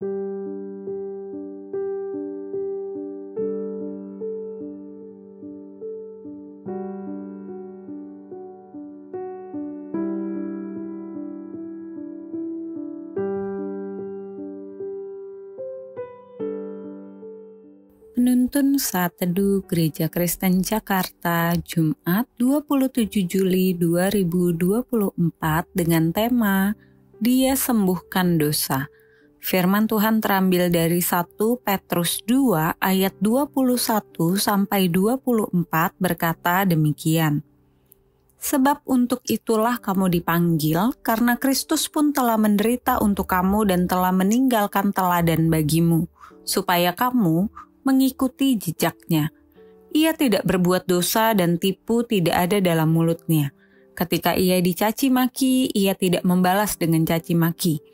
Penuntun Saat Teduh Gereja Kristen Jakarta, Jumat 27 Juli 2024 dengan tema Dia Sembuhkan Dosa. Firman Tuhan terambil dari 1 Petrus 2 ayat 21 sampai 24 berkata demikian. Sebab untuk itulah kamu dipanggil, karena Kristus pun telah menderita untuk kamu dan telah meninggalkan teladan bagimu, supaya kamu mengikuti jejaknya. Ia tidak berbuat dosa dan tipu tidak ada dalam mulutnya. Ketika ia dicaci maki, ia tidak membalas dengan caci maki.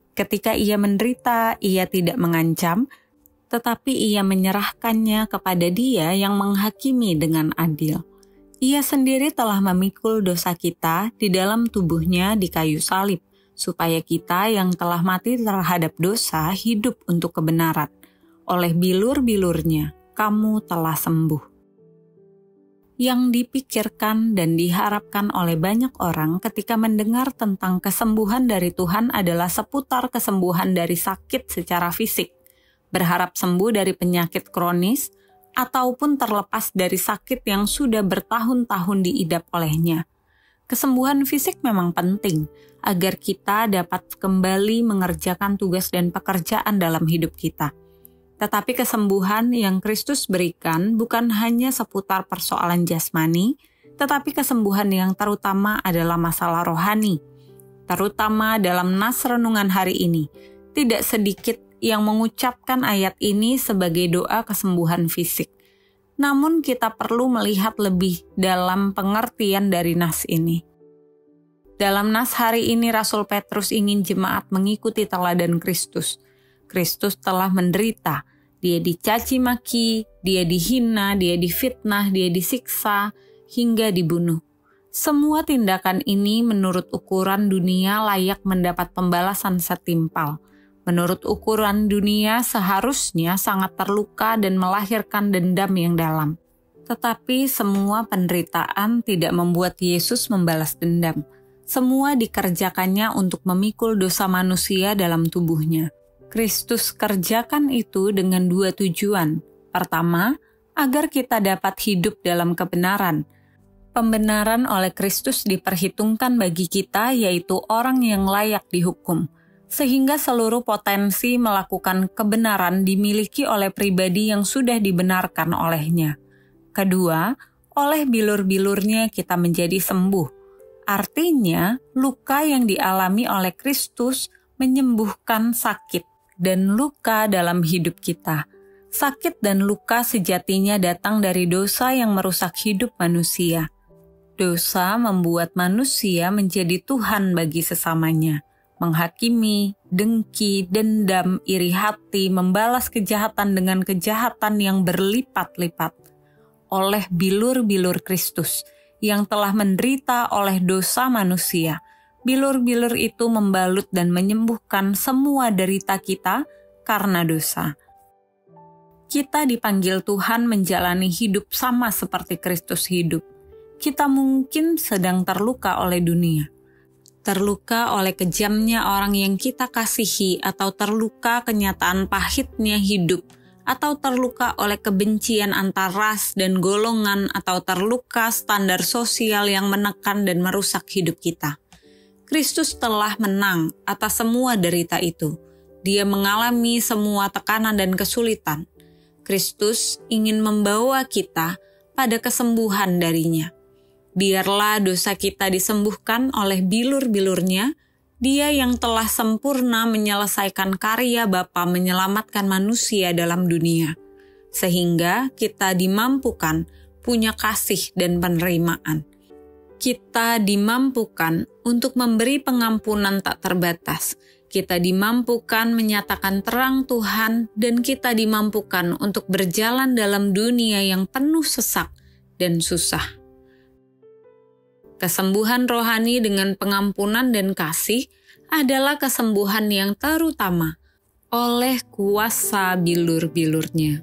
Ketika ia menderita, ia tidak mengancam, tetapi ia menyerahkannya kepada Dia yang menghakimi dengan adil. Ia sendiri telah memikul dosa kita di dalam tubuhnya di kayu salib, supaya kita yang telah mati terhadap dosa hidup untuk kebenaran. Oleh bilur-bilurnya, kamu telah sembuh. Yang dipikirkan dan diharapkan oleh banyak orang ketika mendengar tentang kesembuhan dari Tuhan adalah seputar kesembuhan dari sakit secara fisik, berharap sembuh dari penyakit kronis, ataupun terlepas dari sakit yang sudah bertahun-tahun diidap olehnya. Kesembuhan fisik memang penting agar kita dapat kembali mengerjakan tugas dan pekerjaan dalam hidup kita. Tetapi kesembuhan yang Kristus berikan bukan hanya seputar persoalan jasmani, tetapi kesembuhan yang terutama adalah masalah rohani. Terutama dalam nas renungan hari ini, tidak sedikit yang mengucapkan ayat ini sebagai doa kesembuhan fisik. Namun kita perlu melihat lebih dalam pengertian dari nas ini. Dalam nas hari ini Rasul Petrus ingin jemaat mengikuti teladan Kristus. Kristus telah menderita, Dia dicaci maki, Dia dihina, Dia difitnah, Dia disiksa, hingga dibunuh. Semua tindakan ini menurut ukuran dunia layak mendapat pembalasan setimpal. Menurut ukuran dunia seharusnya sangat terluka dan melahirkan dendam yang dalam. Tetapi semua penderitaan tidak membuat Yesus membalas dendam. Semua dikerjakannya untuk memikul dosa manusia dalam tubuhnya. Kristus kerjakan itu dengan dua tujuan. Pertama, agar kita dapat hidup dalam kebenaran. Pembenaran oleh Kristus diperhitungkan bagi kita, yaitu orang yang layak dihukum, sehingga seluruh potensi melakukan kebenaran dimiliki oleh pribadi yang sudah dibenarkan olehnya. Kedua, oleh bilur-bilurnya kita menjadi sembuh. Artinya, luka yang dialami oleh Kristus menyembuhkan sakit dan luka dalam hidup kita. Sakit dan luka sejatinya datang dari dosa yang merusak hidup manusia. Dosa membuat manusia menjadi Tuhan bagi sesamanya, menghakimi, dengki, dendam, iri hati, membalas kejahatan dengan kejahatan yang berlipat-lipat. Oleh bilur-bilur Kristus yang telah menderita oleh dosa manusia, bilur-bilur itu membalut dan menyembuhkan semua derita kita karena dosa. Kita dipanggil Tuhan menjalani hidup sama seperti Kristus hidup. Kita mungkin sedang terluka oleh dunia, terluka oleh kejamnya orang yang kita kasihi, atau terluka kenyataan pahitnya hidup, atau terluka oleh kebencian antar ras dan golongan, atau terluka standar sosial yang menekan dan merusak hidup kita. Kristus telah menang atas semua derita itu. Dia mengalami semua tekanan dan kesulitan. Kristus ingin membawa kita pada kesembuhan darinya. Biarlah dosa kita disembuhkan oleh bilur-bilurnya, Dia yang telah sempurna menyelesaikan karya Bapa menyelamatkan manusia dalam dunia, sehingga kita dimampukan punya kasih dan penerimaan. Kita dimampukan untuk memberi pengampunan tak terbatas. Kita dimampukan menyatakan terang Tuhan, dan kita dimampukan untuk berjalan dalam dunia yang penuh sesak dan susah. Kesembuhan rohani dengan pengampunan dan kasih adalah kesembuhan yang terutama. oleh kuasa bilur-bilurnya.